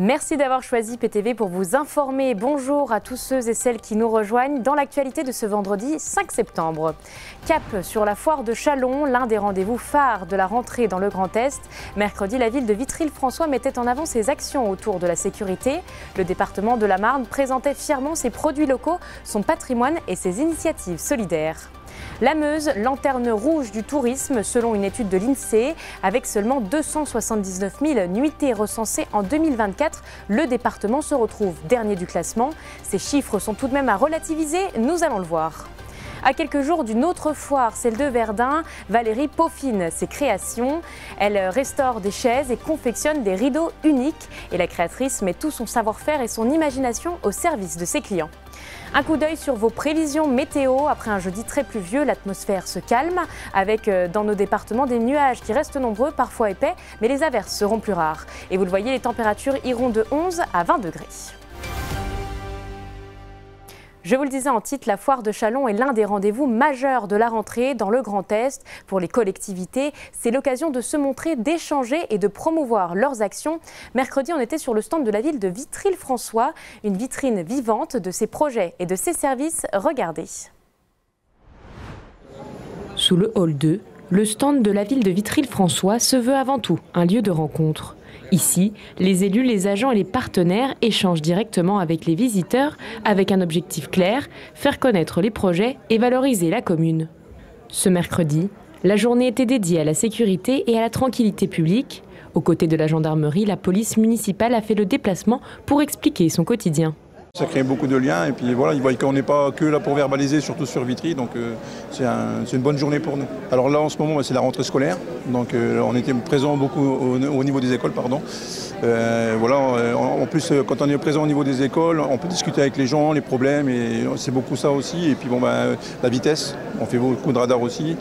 Merci d'avoir choisi PTV pour vous informer. Bonjour à tous ceux et celles qui nous rejoignent dans l'actualité de ce vendredi 5 septembre. Cap sur la foire de Châlons, l'un des rendez-vous phares de la rentrée dans le Grand Est. Mercredi, la ville de Vitry-le-François mettait en avant ses actions autour de la sécurité. Le département de la Marne présentait fièrement ses produits locaux, son patrimoine et ses initiatives solidaires. La Meuse, lanterne rouge du tourisme selon une étude de l'INSEE. Avec seulement 279 000 nuitées recensées en 2024, le département se retrouve dernier du classement. Ces chiffres sont tout de même à relativiser, nous allons le voir. À quelques jours d'une autre foire, celle de Verdun, Valérie peaufine ses créations. Elle restaure des chaises et confectionne des rideaux uniques. Et la créatrice met tout son savoir-faire et son imagination au service de ses clients. Un coup d'œil sur vos prévisions météo. Après un jeudi très pluvieux, l'atmosphère se calme avec dans nos départements des nuages qui restent nombreux, parfois épais, mais les averses seront plus rares. Et vous le voyez, les températures iront de 11 à 20 degrés. Je vous le disais en titre, la foire de Châlons est l'un des rendez-vous majeurs de la rentrée dans le Grand Est. Pour les collectivités, c'est l'occasion de se montrer, d'échanger et de promouvoir leurs actions. Mercredi, on était sur le stand de la ville de Vitry-le-François, une vitrine vivante de ses projets et de ses services. Regardez. Sous le hall 2, le stand de la ville de Vitry-le-François se veut avant tout un lieu de rencontre. Ici, les élus, les agents et les partenaires échangent directement avec les visiteurs avec un objectif clair, faire connaître les projets et valoriser la commune. Ce mercredi, la journée était dédiée à la sécurité et à la tranquillité publique. Aux côtés de la gendarmerie, la police municipale a fait le déplacement pour expliquer son quotidien. Ça crée beaucoup de liens et puis voilà, ils voient qu'on n'est pas que là pour verbaliser, surtout sur Vitry, donc c'est une bonne journée pour nous. Alors là en ce moment c'est la rentrée scolaire, donc on était présents beaucoup au niveau des écoles, pardon. Voilà, en plus quand on est présent au niveau des écoles, on peut discuter avec les gens, les problèmes, et c'est beaucoup ça aussi. Et puis bon, la vitesse, on fait beaucoup de radars aussi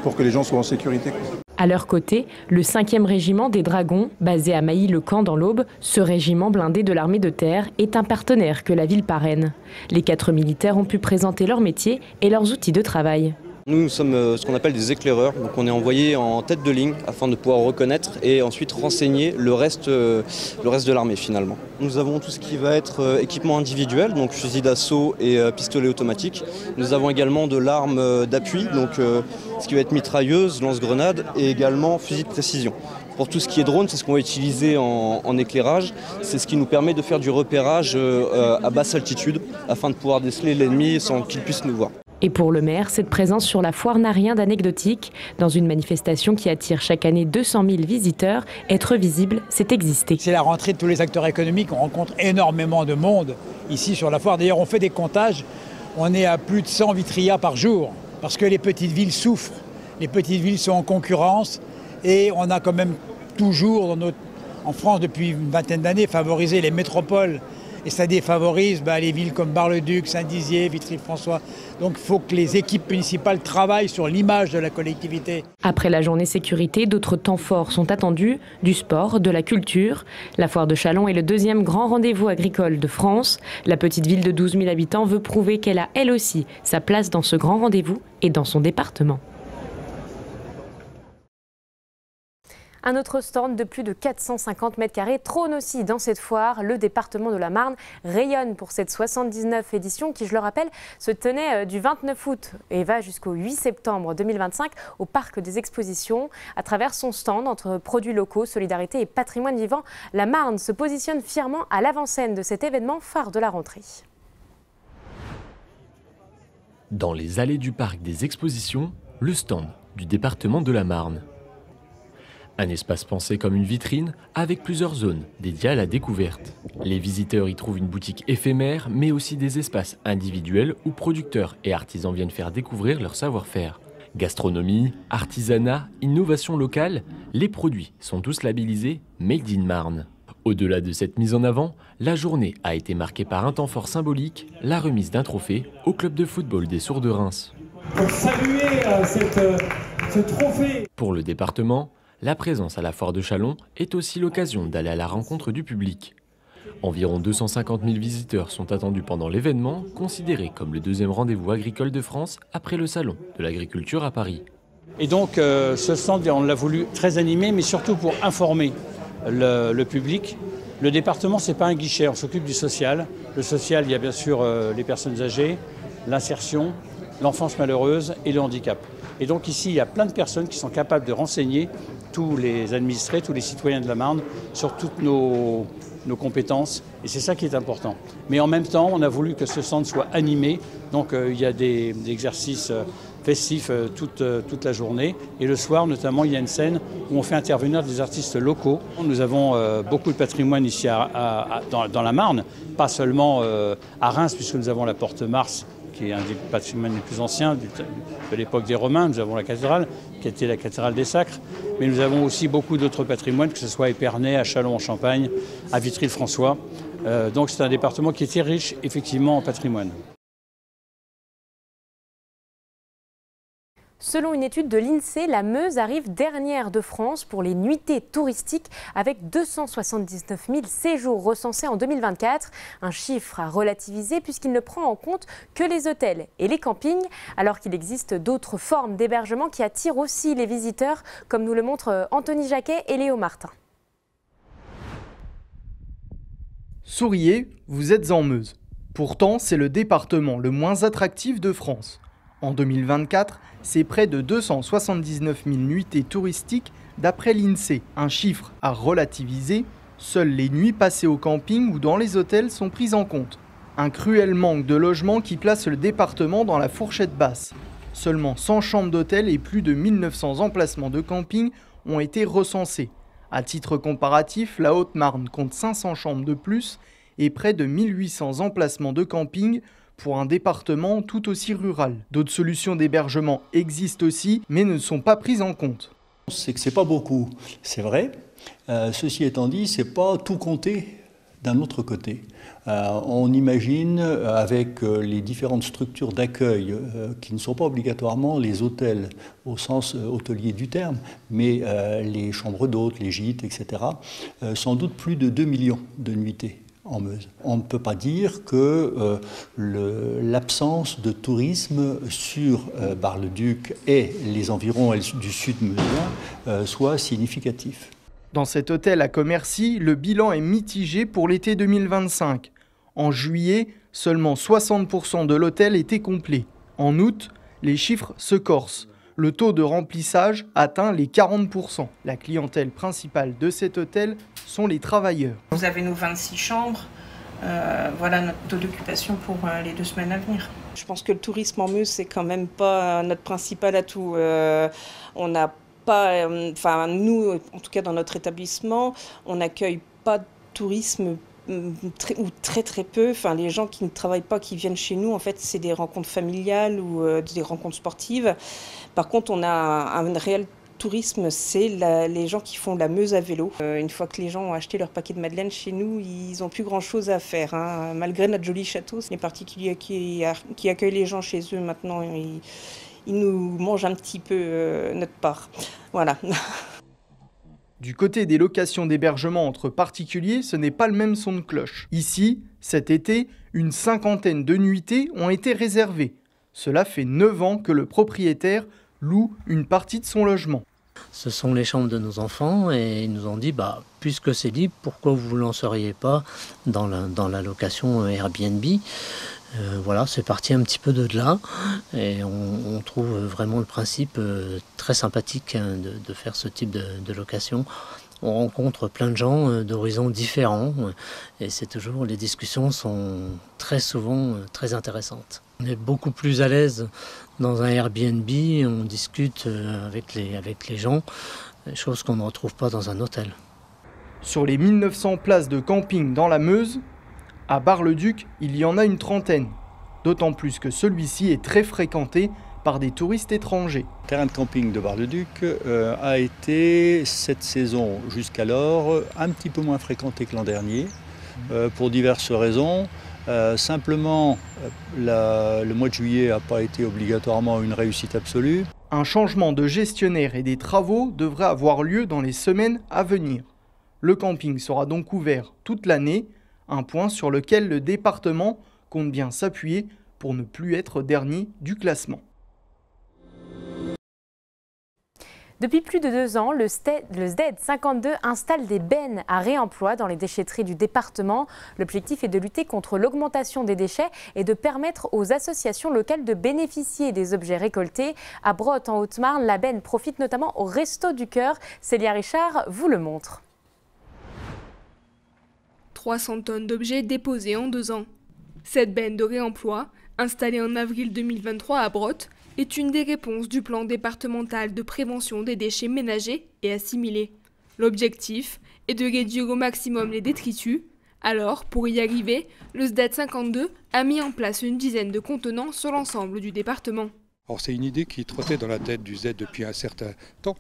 pour que les gens soient en sécurité. À leur côté, le 5e régiment des Dragons, basé à Mailly-le-Camp dans l'Aube, ce régiment blindé de l'armée de terre est un partenaire que la ville parraine. Les 4 militaires ont pu présenter leur métier et leurs outils de travail. Nous sommes ce qu'on appelle des éclaireurs, donc on est envoyé en tête de ligne afin de pouvoir reconnaître et ensuite renseigner le reste de l'armée finalement. Nous avons tout ce qui va être équipement individuel, donc fusil d'assaut et pistolet automatique. Nous avons également de l'arme d'appui, donc ce qui va être mitrailleuse, lance-grenade et également fusil de précision. Pour tout ce qui est drone, c'est ce qu'on va utiliser en éclairage. C'est ce qui nous permet de faire du repérage à basse altitude afin de pouvoir déceler l'ennemi sans qu'il puisse nous voir. Et pour le maire, cette présence sur la foire n'a rien d'anecdotique. Dans une manifestation qui attire chaque année 200 000 visiteurs, être visible, c'est exister. C'est la rentrée de tous les acteurs économiques. On rencontre énormément de monde ici sur la foire. D'ailleurs, on fait des comptages. On est à plus de 100 vitrias par jour parce que les petites villes souffrent. Les petites villes sont en concurrence et on a quand même toujours, en France depuis une vingtaine d'années, favorisé les métropoles. Et ça défavorise les villes comme Bar-le-Duc, Saint-Dizier, Vitry-le-François. Donc il faut que les équipes municipales travaillent sur l'image de la collectivité. Après la journée sécurité, d'autres temps forts sont attendus, du sport, de la culture. La foire de Châlons est le 2e grand rendez-vous agricole de France. La petite ville de 12 000 habitants veut prouver qu'elle a elle aussi sa place dans ce grand rendez-vous et dans son département. Un autre stand de plus de 450 mètres carrés trône aussi dans cette foire. Le département de la Marne rayonne pour cette 79e édition qui, je le rappelle, se tenait du 29 août et va jusqu'au 8 septembre 2025 au Parc des Expositions. À travers son stand entre produits locaux, solidarité et patrimoine vivant, la Marne se positionne fièrement à l'avant-scène de cet événement phare de la rentrée. Dans les allées du Parc des Expositions, le stand du département de la Marne. Un espace pensé comme une vitrine avec plusieurs zones dédiées à la découverte. Les visiteurs y trouvent une boutique éphémère, mais aussi des espaces individuels où producteurs et artisans viennent faire découvrir leur savoir-faire. Gastronomie, artisanat, innovation locale, les produits sont tous labellisés Made in Marne. Au-delà de cette mise en avant, la journée a été marquée par un temps fort symbolique, la remise d'un trophée au club de football des Sourds de Reims. Pour saluer ce trophée. Pour le département, la présence à la foire de Châlons est aussi l'occasion d'aller à la rencontre du public. Environ 250 000 visiteurs sont attendus pendant l'événement, considéré comme le 2e rendez-vous agricole de France après le salon de l'agriculture à Paris. Et donc ce stand, on l'a voulu très animé, mais surtout pour informer le public Le département, ce n'est pas un guichet, on s'occupe du social. Le social, il y a bien sûr les personnes âgées, l'insertion, l'enfance malheureuse et le handicap. Et donc ici, il y a plein de personnes qui sont capables de renseigner tous les administrés, tous les citoyens de la Marne sur toutes nos compétences. Et c'est ça qui est important. Mais en même temps, on a voulu que ce centre soit animé. Donc il y a des exercices festifs toute la journée. Et le soir, notamment, il y a une scène où on fait intervenir des artistes locaux. Nous avons beaucoup de patrimoine ici dans la Marne, pas seulement à Reims, puisque nous avons la Porte Mars, qui est un des patrimoines les plus anciens de l'époque des Romains. Nous avons la cathédrale, qui était la cathédrale des Sacres. Mais nous avons aussi beaucoup d'autres patrimoines, que ce soit à Épernay, à Châlons-en-Champagne, à Vitry-le-François. Donc c'est un département qui est très riche, effectivement, en patrimoine. Selon une étude de l'INSEE, la Meuse arrive dernière de France pour les nuitées touristiques avec 279 000 séjours recensés en 2024. Un chiffre à relativiser puisqu'il ne prend en compte que les hôtels et les campings, alors qu'il existe d'autres formes d'hébergement qui attirent aussi les visiteurs, comme nous le montrent Anthony Jacquet et Léo Martin. Souriez, vous êtes en Meuse. Pourtant, c'est le département le moins attractif de France. En 2024, c'est près de 279 000 nuitées touristiques d'après l'INSEE. Un chiffre à relativiser, seules les nuits passées au camping ou dans les hôtels sont prises en compte. Un cruel manque de logements qui place le département dans la fourchette basse. Seulement 100 chambres d'hôtel et plus de 1900 emplacements de camping ont été recensés. À titre comparatif, la Haute-Marne compte 500 chambres de plus et près de 1800 emplacements de camping pour un département tout aussi rural. D'autres solutions d'hébergement existent aussi, mais ne sont pas prises en compte. C'est que c'est pas beaucoup, c'est vrai. Ceci étant dit, c'est pas tout compté d'un autre côté. On imagine avec les différentes structures d'accueil qui ne sont pas obligatoirement les hôtels au sens hôtelier du terme, mais les chambres d'hôtes, les gîtes, etc., sans doute plus de 2 millions de nuitées en Meuse. On ne peut pas dire que l'absence de tourisme sur Bar-le-Duc et les environs du sud meusien soit significatif. Dans cet hôtel à Commercy, le bilan est mitigé pour l'été 2025. En juillet, seulement 60% de l'hôtel était complet. En août, les chiffres se corsent. Le taux de remplissage atteint les 40%. La clientèle principale de cet hôtel sont les travailleurs. Vous avez nos 26 chambres. Voilà notre taux d'occupation pour les 2 semaines à venir. Je pense que le tourisme en Meuse, c'est quand même pas notre principal atout. On n'a pas, nous, en tout cas dans notre établissement, on n'accueille pas de tourisme ou très peu. Enfin, les gens qui ne travaillent pas, qui viennent chez nous, en fait, c'est des rencontres familiales ou des rencontres sportives. Par contre, on a un réel tourisme, c'est les gens qui font la Meuse à vélo. Une fois que les gens ont acheté leur paquet de madeleine chez nous, ils n'ont plus grand-chose à faire. Malgré notre joli château, les particuliers qui accueillent les gens chez eux maintenant, ils nous mangent un petit peu notre part. Voilà. Du côté des locations d'hébergement entre particuliers, ce n'est pas le même son de cloche. Ici, cet été, une 50aine de nuitées ont été réservées. Cela fait 9 ans que le propriétaire loue une partie de son logement. Ce sont les chambres de nos enfants et ils nous ont dit puisque c'est libre, pourquoi vous ne vous lanceriez pas dans la location Airbnb ? Voilà, c'est parti un petit peu de là et on trouve vraiment le principe très sympathique de faire ce type de location. On rencontre plein de gens d'horizons différents et les discussions sont très souvent très intéressantes. On est beaucoup plus à l'aise dans un Airbnb, on discute avec les gens, chose qu'on ne retrouve pas dans un hôtel. Sur les 1900 places de camping dans la Meuse, à Bar-le-Duc, il y en a une trentaine. D'autant plus que celui-ci est très fréquenté par des touristes étrangers. Le terrain de camping de Bar-le-Duc a été, cette saison jusqu'alors, un petit peu moins fréquenté que l'an dernier, pour diverses raisons. Simplement, le mois de juillet n'a pas été obligatoirement une réussite absolue. Un changement de gestionnaire et des travaux devrait avoir lieu dans les semaines à venir. Le camping sera donc ouvert toute l'année, un point sur lequel le département compte bien s'appuyer pour ne plus être dernier du classement. Depuis plus de 2 ans, le SDED 52 installe des bennes à réemploi dans les déchetteries du département. L'objectif est de lutter contre l'augmentation des déchets et de permettre aux associations locales de bénéficier des objets récoltés. À Brottes, en Haute-Marne, la benne profite notamment au Resto du Cœur. Célia Richard vous le montre. 300 tonnes d'objets déposés en 2 ans. Cette benne de réemploi, installée en avril 2023 à Brottes, est une des réponses du plan départemental de prévention des déchets ménagers et assimilés. L'objectif est de réduire au maximum les détritus. Alors, pour y arriver, le SDED 52 a mis en place une dizaine de contenants sur l'ensemble du département. Alors c'est une idée qui trottait dans la tête du Z depuis un certain temps,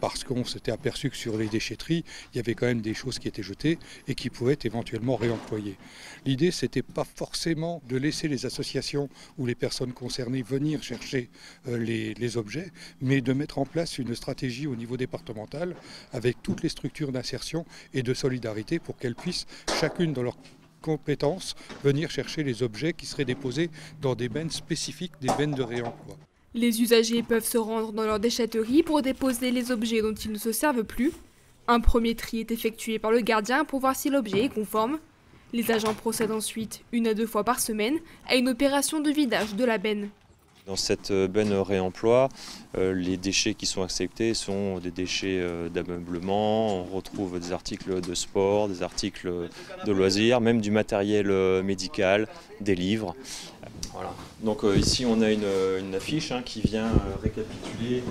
parce qu'on s'était aperçu que sur les déchetteries, il y avait quand même des choses qui étaient jetées et qui pouvaient être éventuellement réemployées. L'idée, c'était pas forcément de laisser les associations ou les personnes concernées venir chercher les objets, mais de mettre en place une stratégie au niveau départemental avec toutes les structures d'insertion et de solidarité pour qu'elles puissent, chacune dans leur compétences, venir chercher les objets qui seraient déposés dans des bennes spécifiques, des bennes de réemploi. Les usagers peuvent se rendre dans leur déchetterie pour déposer les objets dont ils ne se servent plus. Un premier tri est effectué par le gardien pour voir si l'objet est conforme. Les agents procèdent ensuite 1 à 2 fois par semaine à une opération de vidage de la benne. Dans cette benne réemploi, les déchets qui sont acceptés sont des déchets d'ameublement. On retrouve des articles de sport, des articles de loisirs, même du matériel médical, des livres. Voilà. Donc ici on a une affiche qui vient récapituler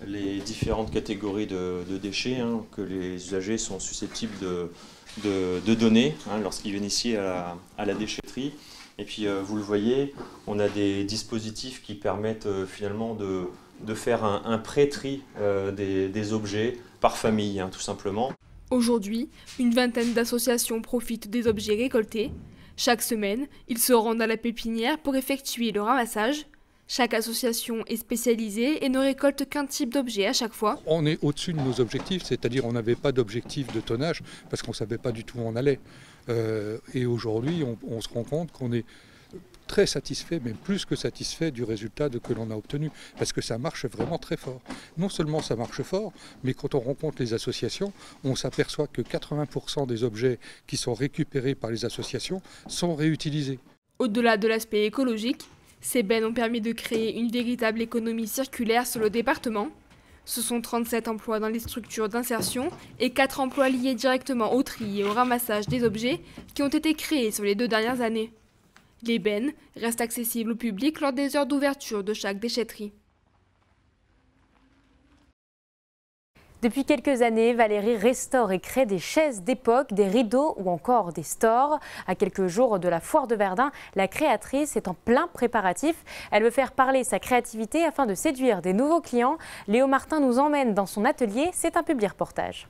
les différentes catégories de déchets que les usagers sont susceptibles de donner lorsqu'ils viennent ici à la déchetterie. Et puis vous le voyez, on a des dispositifs qui permettent finalement de faire un pré-tri des objets par famille, tout simplement. Aujourd'hui, une vingtaine d'associations profitent des objets récoltés. Chaque semaine, ils se rendent à la pépinière pour effectuer le ramassage. Chaque association est spécialisée et ne récolte qu'un type d'objet à chaque fois. On est au-dessus de nos objectifs, c'est-à-dire on n'avait pas d'objectif de tonnage parce qu'on ne savait pas du tout où on allait. Et aujourd'hui, on se rend compte qu'on est très satisfait, même plus que satisfait du résultat que l'on a obtenu, parce que ça marche vraiment très fort. Non seulement ça marche fort, mais quand on rencontre les associations, on s'aperçoit que 80% des objets qui sont récupérés par les associations sont réutilisés. Au-delà de l'aspect écologique, ces bennes ont permis de créer une véritable économie circulaire sur le département. Ce sont 37 emplois dans les structures d'insertion et 4 emplois liés directement au tri et au ramassage des objets qui ont été créés sur les 2 dernières années. Les bennes restent accessibles au public lors des heures d'ouverture de chaque déchetterie. Depuis quelques années, Valérie restaure et crée des chaises d'époque, des rideaux ou encore des stores. À quelques jours de la foire de Verdun, la créatrice est en plein préparatif. Elle veut faire parler sa créativité afin de séduire des nouveaux clients. Léo Martin nous emmène dans son atelier. C'est un public reportage.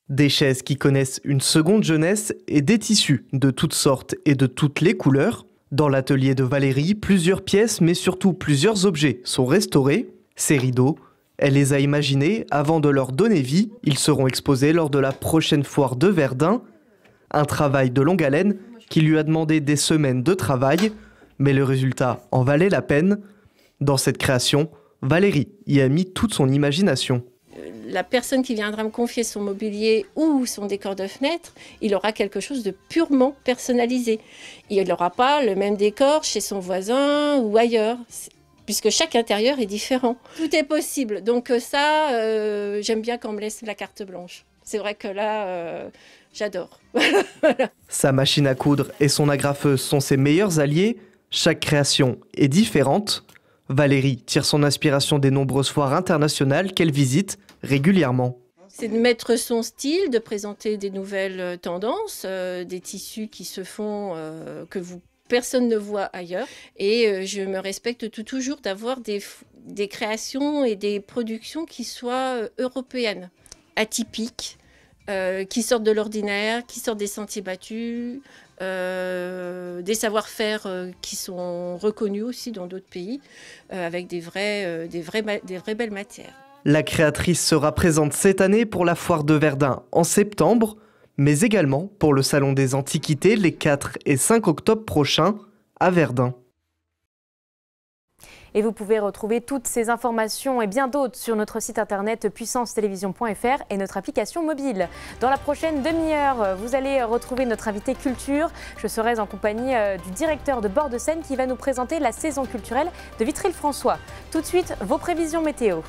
Des chaises qui connaissent une seconde jeunesse et des tissus de toutes sortes et de toutes les couleurs. Dans l'atelier de Valérie, plusieurs pièces mais surtout plusieurs objets sont restaurés. Ces rideaux, elle les a imaginés avant de leur donner vie. Ils seront exposés lors de la prochaine foire de Verdun. Un travail de longue haleine qui lui a demandé des semaines de travail, mais le résultat en valait la peine. Dans cette création, Valérie y a mis toute son imagination. La personne qui viendra me confier son mobilier ou son décor de fenêtre, il aura quelque chose de purement personnalisé. Il n'aura pas le même décor chez son voisin ou ailleurs, puisque chaque intérieur est différent. Tout est possible. Donc ça, j'aime bien quand on me laisse la carte blanche. C'est vrai que là, j'adore. Sa machine à coudre et son agrafeuse sont ses meilleurs alliés. Chaque création est différente. Valérie tire son inspiration des nombreuses foires internationales qu'elle visite régulièrement. C'est de mettre son style, de présenter des nouvelles tendances, des tissus qui se font, que personne ne voit ailleurs. Et je me respecte toujours d'avoir des créations et des productions qui soient européennes, atypiques, qui sortent de l'ordinaire, qui sortent des sentiers battus, des savoir-faire qui sont reconnus aussi dans d'autres pays, avec des vraies belles matières. La créatrice sera présente cette année pour la foire de Verdun en septembre, mais également pour le Salon des Antiquités les 4 et 5 octobre prochains à Verdun. Et vous pouvez retrouver toutes ces informations et bien d'autres sur notre site internet puissancetélévision.fr et notre application mobile. Dans la prochaine demi-heure, vous allez retrouver notre invité culture. Je serai en compagnie du directeur de Bord de Seine qui va nous présenter la saison culturelle de Vitry-le-François. Tout de suite, vos prévisions météo.